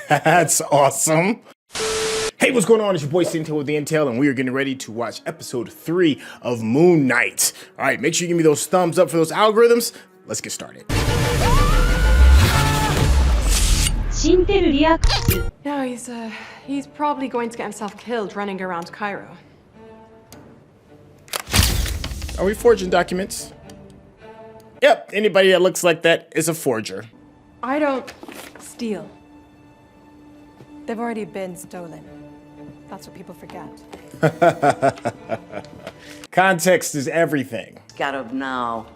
That's awesome. Hey, what's going on? It's your boy Syntell with the Intel, and we are getting ready to watch episode 3 of Moon Knight. All right, make sure you give me those thumbs up for those algorithms. Let's get started. No, he's probably going to get himself killed running around Cairo. Are we forging documents? Yep, anybody that looks like that is a forger. I don't steal. They've already been stolen. That's what people forget. Context is everything. Got up now.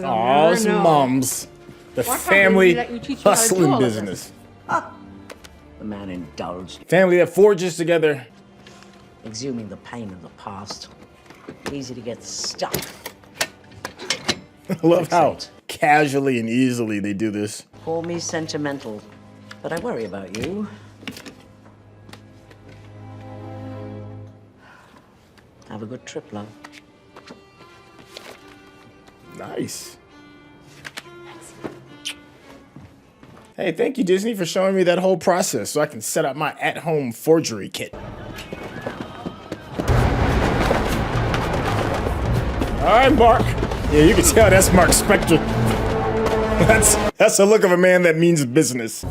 Aw, it's mums. The family hustling business. The man indulged, Family that forges together. exhuming the pain of the past. Easy to get stuck. I love how Fixate. casually and easily they do this. Call me sentimental, but I worry about you. Have a good trip, love. Nice. Hey, thank you, Disney, for showing me that whole process so I can set up my at-home forgery kit. All right, Mark. Yeah, you can tell that's Mark Spector. That's the look of a man that means business.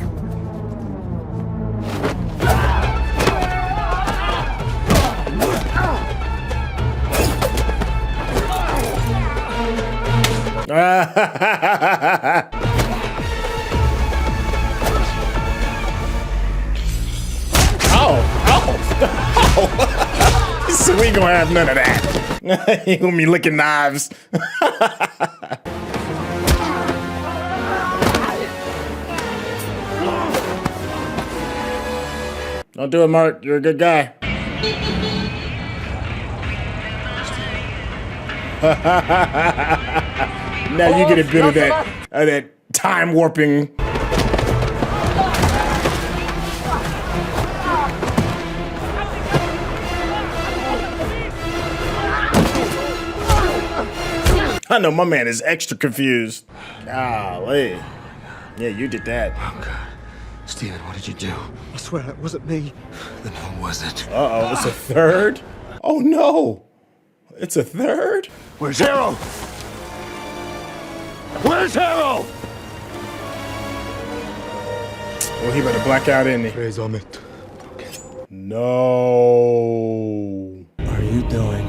Oh. So we gonna have none of that. You gonna be licking knives. Don't do it, Mark. You're a good guy. Now you get a bit of that time warping. I know my man is extra confused. Golly. Yeah, you did that. Oh, God. Steven, what did you do? I swear it wasn't me. Then who was it? Uh-oh, it's a third? Oh, no. It's a third? Where's Arrow? Where's Arrow? Well, he better black out, isn't he? Praise on it. No. What are you doing?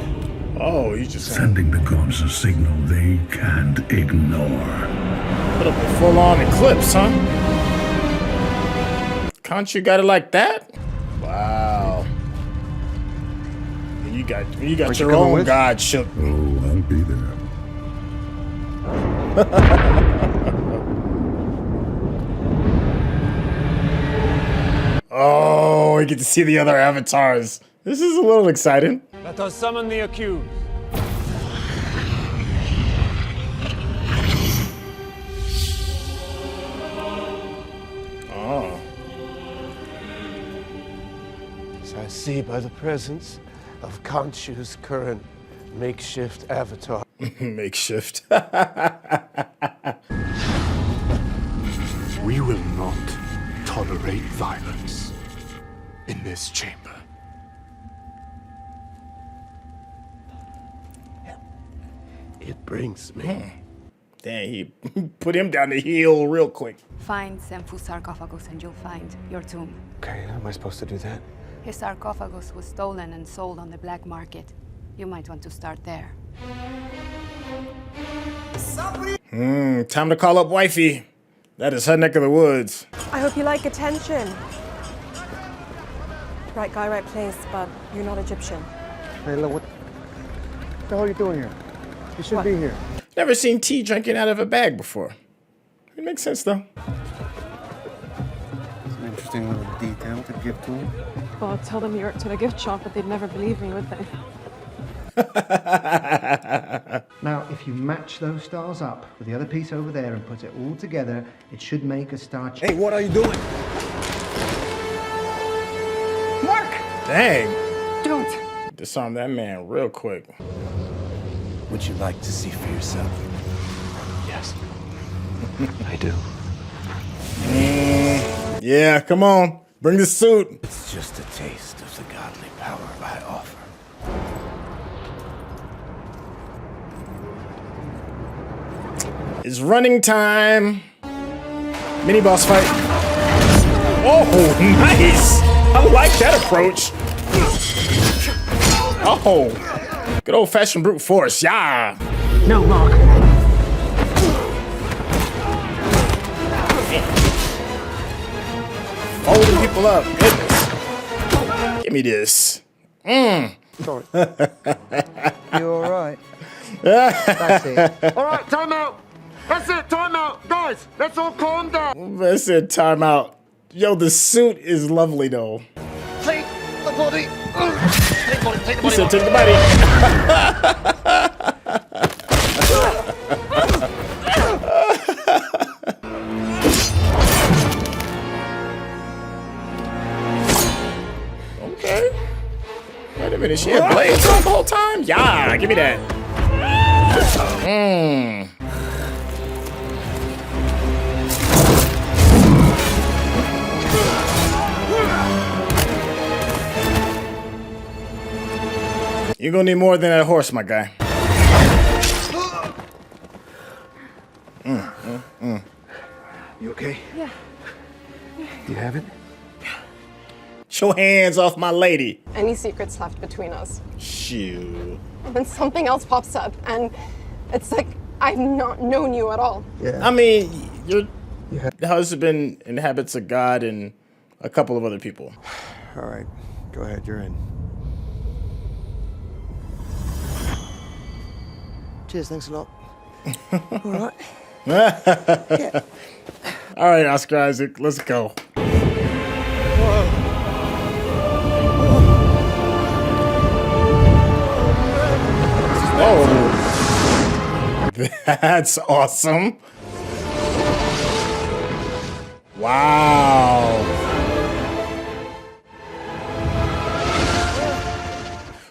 Oh, you just Sending the gods a signal they can't ignore. put up a full-on eclipse, huh? Can't you got it like that? Wow. You got your coming own with? god shook. Oh, I'll be there. Oh, we get to see the other avatars. This is a little exciting. Let us summon the accused. Oh. As I see by the presence of Khonshu's current makeshift avatar. Makeshift. We will not tolerate violence in this chamber. It brings me. Dang, he put him down the hill real quick. Find Senfu's sarcophagus and you'll find your tomb. Okay, how am I supposed to do that? His sarcophagus was stolen and sold on the black market. You might want to start there. Time to call up wifey. That is her neck of the woods. I hope you like attention. Right guy, right place, but you're not Egyptian. Hey, look, what the hell are you doing here? You should be here. Never seen tea drinking out of a bag before. It makes sense though. It's an interesting little detail to give to him. Well, I'd tell them you worked at a gift shop, but they'd never believe me, would they? Now, if you match those stars up with the other piece over there and put it all together, it should make a star. Hey, what are you doing? Mark! Dang. Don't. Disarm that man real quick. Would you like to see for yourself? Yes. I do. Yeah, come on. Bring the suit. It's just a taste of the godly power I offer. It's running time. Mini boss fight. Oh, nice. I like that approach. Oh, good old fashioned brute force. Yeah. No, Mark. Folding people up. Goodness. Give me this. Sorry. You all right? That's it. All right, time out. That's it, time out. Guys, let's all calm down. I said timeout. Yo, the suit is lovely though. Take the body. Take the body, take the He body. said take the body. Okay. Wait a minute, she had blades on the whole time? Yeah, give me that. You're gonna need more than that horse, my guy. You okay? Yeah. You have it? Show hands off my lady. Any secrets left between us? Shoot. And then something else pops up, and it's like I've not known you at all. I mean, your husband inhabits a god and a couple of other people. All right. Go ahead. You're in. Cheers. Thanks a lot. All right. All right, Oscar Isaac, let's go. Oh, that's awesome. Wow.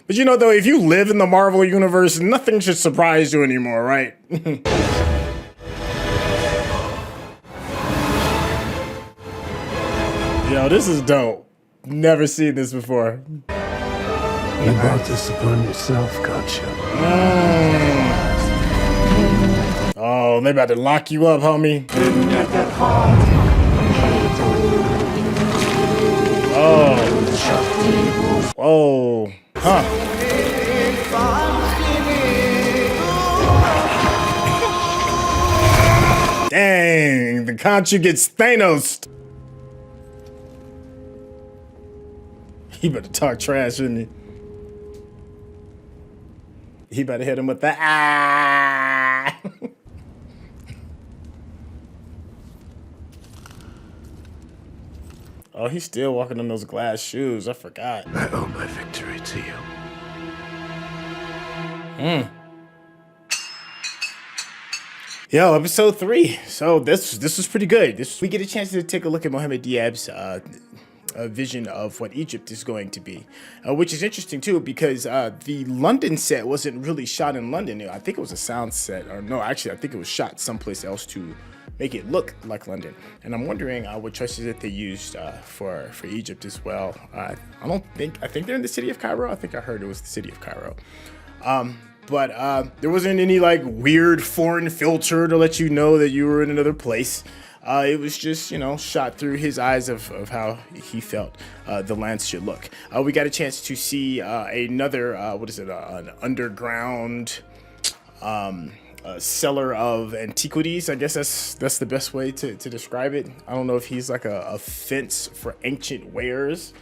But you know, though, if you live in the Marvel universe, nothing should surprise you anymore, right? Yo, this is dope. Never seen this before. You brought this upon yourself, gotcha. Oh, they about to lock you up, homie. Oh. Whoa. Huh. Dang, the Conchu gets Thanos. He better talk trash, shouldn't he? He better hit him with the ah. Oh, he's still walking in those glass shoes. I forgot. I owe my victory to you. Yo, episode 3. So this was pretty good. We get a chance to take a look at Mohammed Diab's vision of what Egypt is going to be, which is interesting too because the London set wasn't really shot in London. I think it was a sound set, or no, actually I think it was shot someplace else to make it look like London. And I'm wondering what choices that they used for Egypt as well. I think they're in the city of Cairo. I think I heard it was the city of Cairo. But there wasn't any like weird foreign filter to let you know that you were in another place. It was just, you know, shot through his eyes of how he felt the lands should look. We got a chance to see another, an underground seller of antiquities. I guess that's the best way to describe it. I don't know if he's like a fence for ancient wares.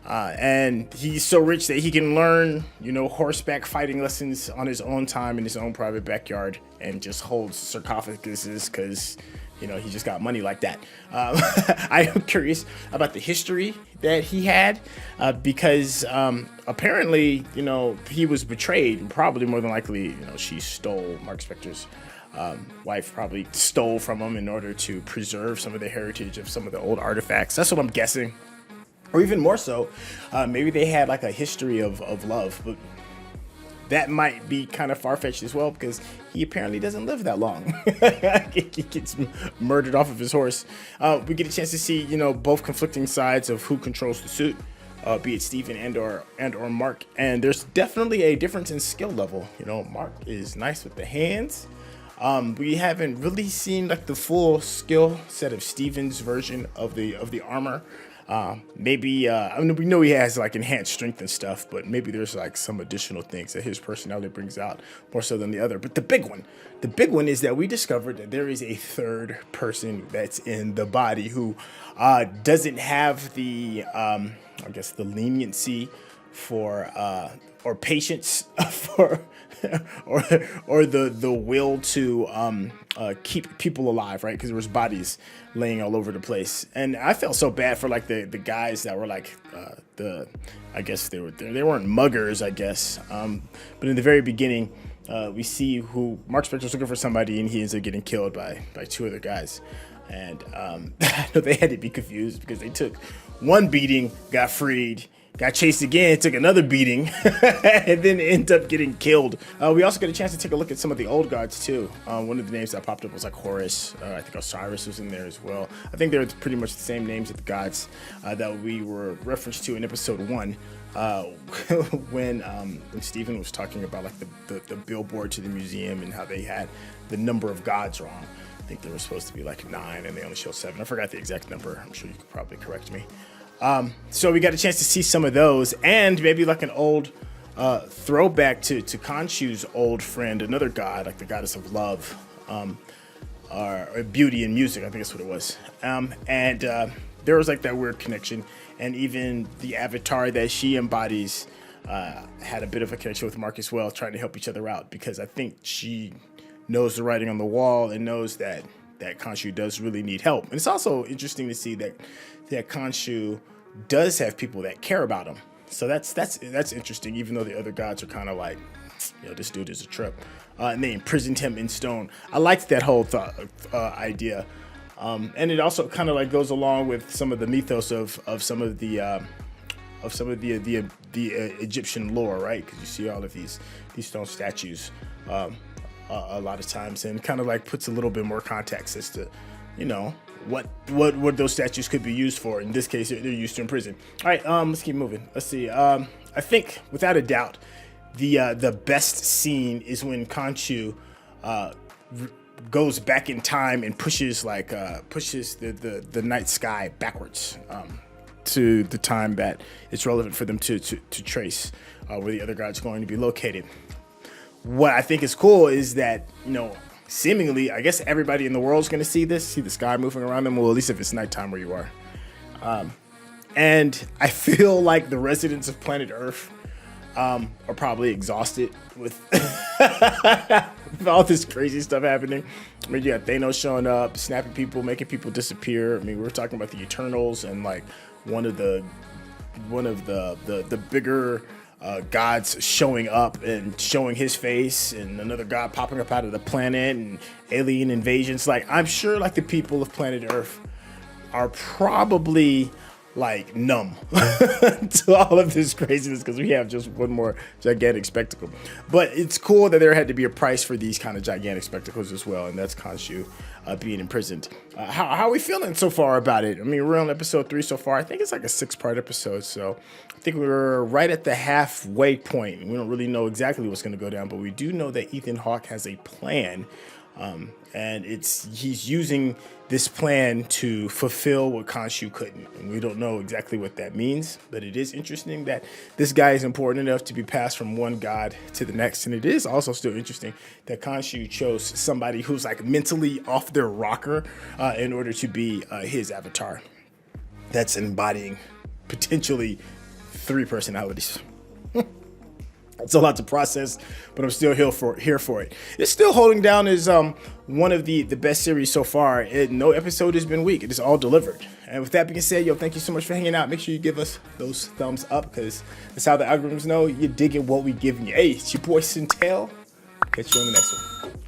And he's so rich that he can learn, you know, horseback fighting lessons on his own time in his own private backyard and just holds sarcophaguses because, you know, he just got money like that. I am curious about the history that he had because apparently, you know, he was betrayed and probably more than likely, you know, she stole Mark Spector's wife probably stole from him in order to preserve some of the heritage of some of the old artifacts. That's what I'm guessing. Or even more so, maybe they had like a history of love, that might be kind of far-fetched as well, because he apparently doesn't live that long. He gets murdered off of his horse. We get a chance to see, you know, both conflicting sides of who controls the suit, be it Steven and or Mark. And there's definitely a difference in skill level. You know, Mark is nice with the hands. We haven't really seen like the full skill set of Steven's version of the armor. Maybe I mean, we know he has like enhanced strength and stuff, but maybe there's like some additional things that his personality brings out more so than the other. But the big one is that we discovered that there is a third person that's in the body who doesn't have the I guess the leniency for or patience for or the will to keep people alive, right? Because there was bodies laying all over the place, and I felt so bad for like the guys that were like I guess they weren't muggers, I guess, but in the very beginning we see who Mark Spector's looking for somebody, and he ends up getting killed by two other guys. And I know they had to be confused because they took one beating, got freed, got chased again, took another beating, and then end up getting killed. We also got a chance to take a look at some of the old gods too. One of the names that popped up was like Horus. I think Osiris was in there as well. I think they're pretty much the same names of the gods that we were referenced to in episode 1. When Steven was talking about like the billboard to the museum and how they had the number of gods wrong. I think there was supposed to be like 9 and they only show 7. I forgot the exact number. I'm sure you could probably correct me. So we got a chance to see some of those, and maybe like an old throwback to Khonshu's old friend, another god, like the goddess of love, or beauty and music. I think that's what it was. And there was like that weird connection, and even the avatar that she embodies had a bit of a connection with Mark as well, trying to help each other out, because I think she knows the writing on the wall and knows that Khonshu does really need help. And it's also interesting to see that Khonshu does have people that care about him. So that's interesting, even though the other gods are kind of like, you know, this dude is a trip. And they imprisoned him in stone. I liked that whole idea. And it also kind of like goes along with some of the mythos of some of the Egyptian lore, right? Because you see all of these stone statues a lot of times, and kind of like puts a little bit more context as to, you know, what those statues could be used for. In this case, they're used to imprison. All right, let's keep moving. Let's see. I think without a doubt, the best scene is when Khonshu goes back in time and pushes the night sky backwards to the time that it's relevant for them to trace where the other god's going to be located. What I think is cool is that, you know, seemingly, I guess everybody in the world is going to see the sky moving around them. Well, at least if it's nighttime where you are. And I feel like the residents of planet Earth are probably exhausted with all this crazy stuff happening. I mean, you got Thanos showing up, snapping people, making people disappear. I mean, we were talking about the Eternals, and like one of the bigger gods showing up and showing his face, and another god popping up out of the planet, and alien invasions. Like, I'm sure like the people of planet Earth are probably like numb to all of this craziness, because we have just one more gigantic spectacle. But it's cool that there had to be a price for these kind of gigantic spectacles as well, and that's Khonshu being imprisoned. How are we feeling so far about it? I mean, we're on episode 3 so far. I think it's like a 6-part episode, so I think we're right at the halfway point. We don't really know exactly what's going to go down, but we do know that Ethan Hawke has a plan, and he's using this plan to fulfill what Khonshu couldn't. And we don't know exactly what that means, but it is interesting that this guy is important enough to be passed from one god to the next. And it is also still interesting that Khonshu chose somebody who's like mentally off their rocker in order to be his avatar. That's embodying potentially 3 personalities. It's a lot to process, but I'm still here for it. It's still holding down as one of the best series so far. No episode has been weak. It is all delivered. And with that being said, thank you so much for hanging out. Make sure you give us those thumbs up, because that's how the algorithms know you're digging what we giving you. Hey, it's your boy Syntell. Catch you on the next one.